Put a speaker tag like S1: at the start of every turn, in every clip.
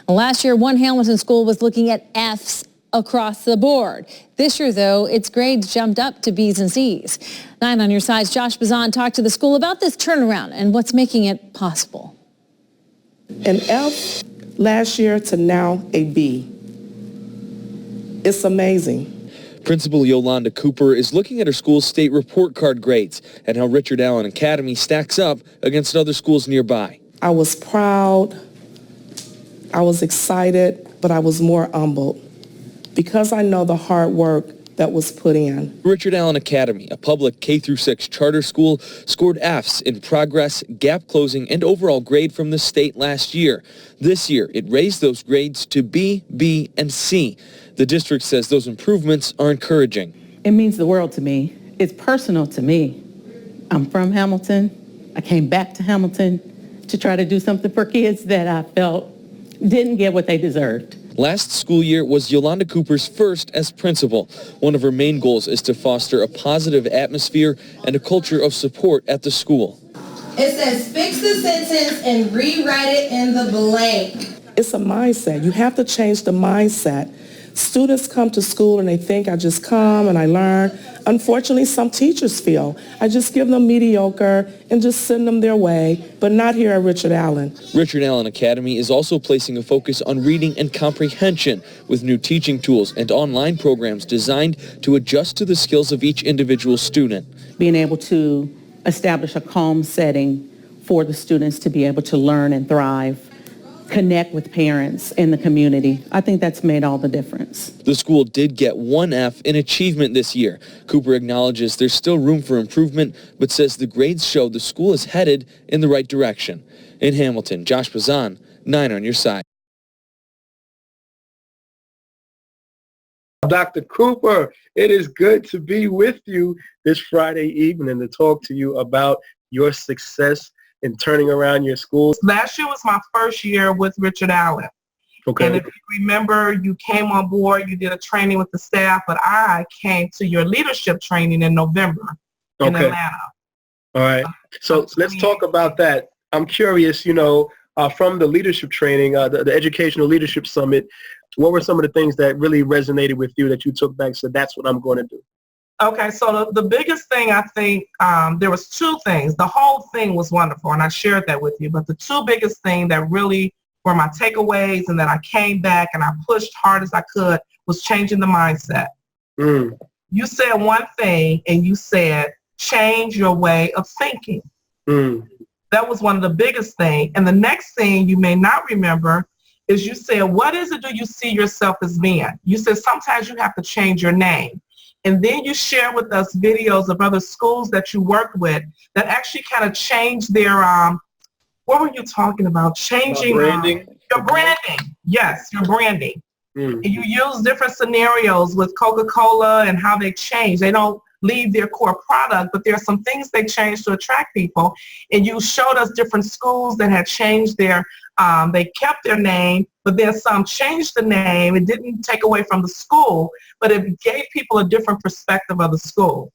S1: Last year, one Hamilton school was looking at F's across the board. This year, though, its grades jumped up to B's and C's. 9 on your side's Josh Bazan talked to the school about this turnaround and what's making it possible.
S2: An F last year to now a B. It's amazing.
S3: Principal Yolanda Cooper is looking at her school's state report card grades and how Richard Allen Academy stacks up against other schools nearby.
S2: I was proud, I was excited, but I was more humbled because I know the hard work that was put in.
S3: Richard Allen Academy, a public K-6 charter school, scored Fs in progress, gap closing, and overall grade from the state last year. This year, it raised those grades to B, B, and C. The district says those improvements are encouraging.
S4: It means the world to me. It's personal to me. I'm from Hamilton. I came back to Hamilton to try to do something for kids that I felt didn't get what they deserved.
S3: Last school year was Yolanda Cooper's first as principal. One of her main goals is to foster a positive atmosphere and a culture of support at the school.
S5: It says fix the sentence and rewrite it in the blank.
S2: It's a mindset. You have to change the mindset. Students come to school and they think I just come and I learn. Unfortunately, some teachers feel I just give them mediocre and just send them their way, but not here at Richard Allen.
S3: Richard Allen Academy is also placing a focus on reading and comprehension with new teaching tools and online programs designed to adjust to the skills of each individual student.
S4: Being able to establish a calm setting for the students to be able to learn and thrive, connect with parents in the community. I think that's made all the difference.
S3: The school did get one F in achievement this year. Cooper acknowledges there's still room for improvement, but says the grades show the school is headed in the right direction. In Hamilton, Josh Bazan, 9 on your side.
S6: Dr. Cooper, it is good to be with you this Friday evening and to talk to you about your success in turning around your school.
S7: Last year was my first year with Richard Allen.
S6: Okay.
S7: And if you remember, you came on board, you did a training with the staff, but I came to your leadership training in November in Atlanta.
S6: All right. So let's talk about that. I'm curious, from the leadership training, the Educational Leadership Summit, what were some of the things that really resonated with you that you took back and said, that's what I'm going to do?
S7: Okay, so the biggest thing, I think, there was two things. The whole thing was wonderful, and I shared that with you, but the two biggest things that really were my takeaways and that I came back and I pushed hard as I could was changing the mindset. You said one thing, and you said, change your way of thinking. That was one of the biggest things. And the next thing you may not remember is you said, what is it do you see yourself as being? You said sometimes you have to change your name. And then you share with us videos of other schools that you worked with that actually kind of changed their, what were you talking about? Changing
S6: branding.
S7: Your branding. Yes, your branding. And you use different scenarios with Coca-Cola and how they change. They don't leave their core product, but there are some things they change to attract people. And you showed us different schools that had changed their, they kept their name, but then some changed the name. It didn't take away from the school, but it gave people a different perspective of the school.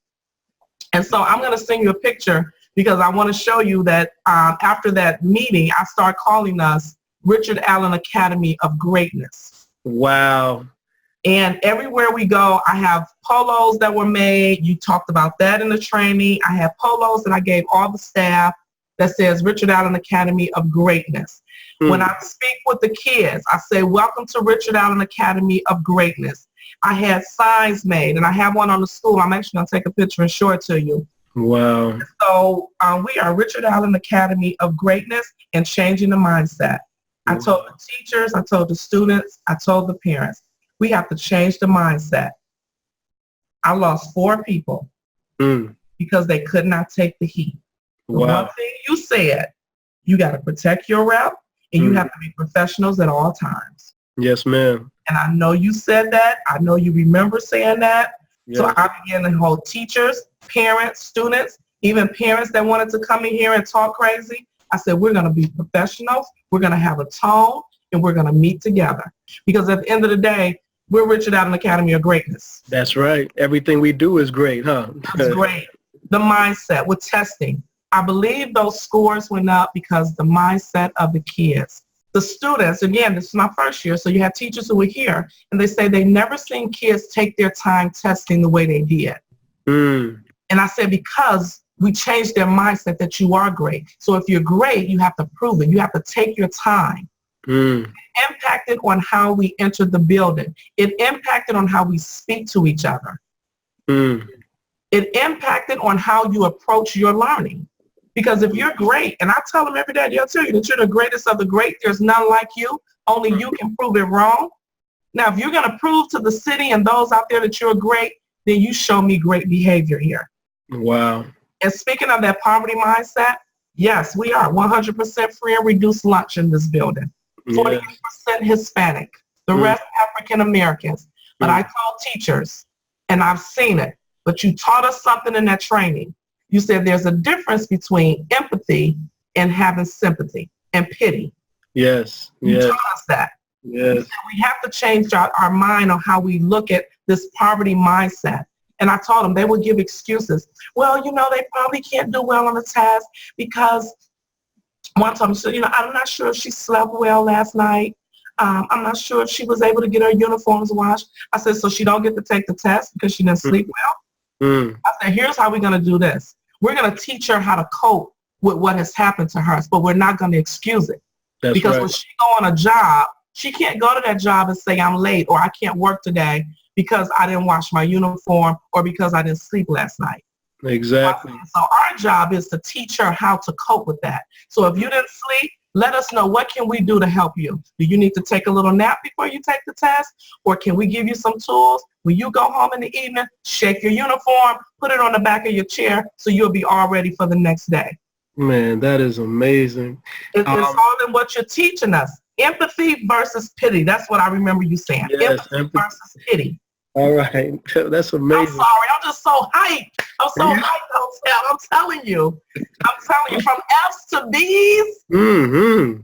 S7: And so I'm going to send you a picture because I want to show you that after that meeting, I started calling us Richard Allen Academy of Greatness.
S6: Wow.
S7: And everywhere we go, I have polos that were made. You talked about that in the training. I have polos that I gave all the staff that says Richard Allen Academy of Greatness. When I speak with the kids, I say, welcome to Richard Allen Academy of Greatness. I had signs made, and I have one on the school. I'm actually going to take a picture and show it to you.
S6: Wow.
S7: So we are Richard Allen Academy of Greatness and changing the mindset. I told the teachers, I told the students, I told the parents, we have to change the mindset. I lost 4 people because they could not take the heat.
S6: Wow.
S7: One thing you said, you got to protect your rep, and you have to be professionals at all times.
S6: Yes, ma'am.
S7: And I know you said that. I know you remember saying that.
S6: Yeah.
S7: So I began to hold teachers, parents, students, even parents that wanted to come in here and talk crazy. I said, we're going to be professionals. We're going to have a tone, and we're going to meet together. Because at the end of the day, we're Richard Allen Academy of Greatness.
S6: That's right. Everything we do is great, huh?
S7: That's great. The mindset with testing. I believe those scores went up because the mindset of the kids. the students, again, this is my first year, so you have teachers who were here, and they say they never seen kids take their time testing the way they did.
S6: Mm.
S7: And I said, because we changed their mindset that you are great. So if you're great, you have to prove it. You have to take your time.
S6: Mm.
S7: It impacted on how we entered the building. It impacted on how we speak to each other.
S6: Mm.
S7: It impacted on how you approach your learning. Because if you're great, and I tell them every day, they'll tell you that you're the greatest of the great, there's none like you, only you can prove it wrong. Now, if you're going to prove to the city and those out there that you're great, then you show me great behavior here.
S6: Wow.
S7: And speaking of that poverty mindset, yes, we are 100% free and reduced lunch in this building. 48% Hispanic, the rest African Americans. But I told teachers, and I've seen it, but you taught us something in that training. You said there's a difference between empathy and having sympathy and pity.
S6: Yes.
S7: You
S6: Yes.
S7: taught us that.
S6: Yes.
S7: We have to change our mind on how we look at this poverty mindset. And I told them they would give excuses. Well, you know, they probably can't do well on the test because one time she said, you know, I'm not sure if she slept well last night. I'm not sure if she was able to get her uniforms washed. I said, so she don't get to take the test because she didn't sleep well?
S6: Mm.
S7: I said, here's how we're going to do this. We're going to teach her how to cope with what has happened to her, but we're not going to excuse it.
S6: That's
S7: Because
S6: right.
S7: when she go on a job, she can't go to that job and say, I'm late or I can't work today because I didn't wash my uniform or because I didn't sleep last night.
S6: Exactly.
S7: So our job is to teach her how to cope with that. So if you didn't sleep, let us know, what can we do to help you? Do you need to take a little nap before you take the test? Or can we give you some tools? When you go home in the evening, shake your uniform, put it on the back of your chair so you'll be all ready for the next day.
S6: Man, that is amazing.
S7: It's all in what you're teaching us. Empathy versus pity. That's what I remember you saying.
S6: Yes,
S7: Empathy versus pity.
S6: All right. That's
S7: I'm
S6: amazing.
S7: sorry. I'm just so hyped. I'm so hyped. I'm telling you. I'm telling you, from F's to B's.
S6: Mm-hmm.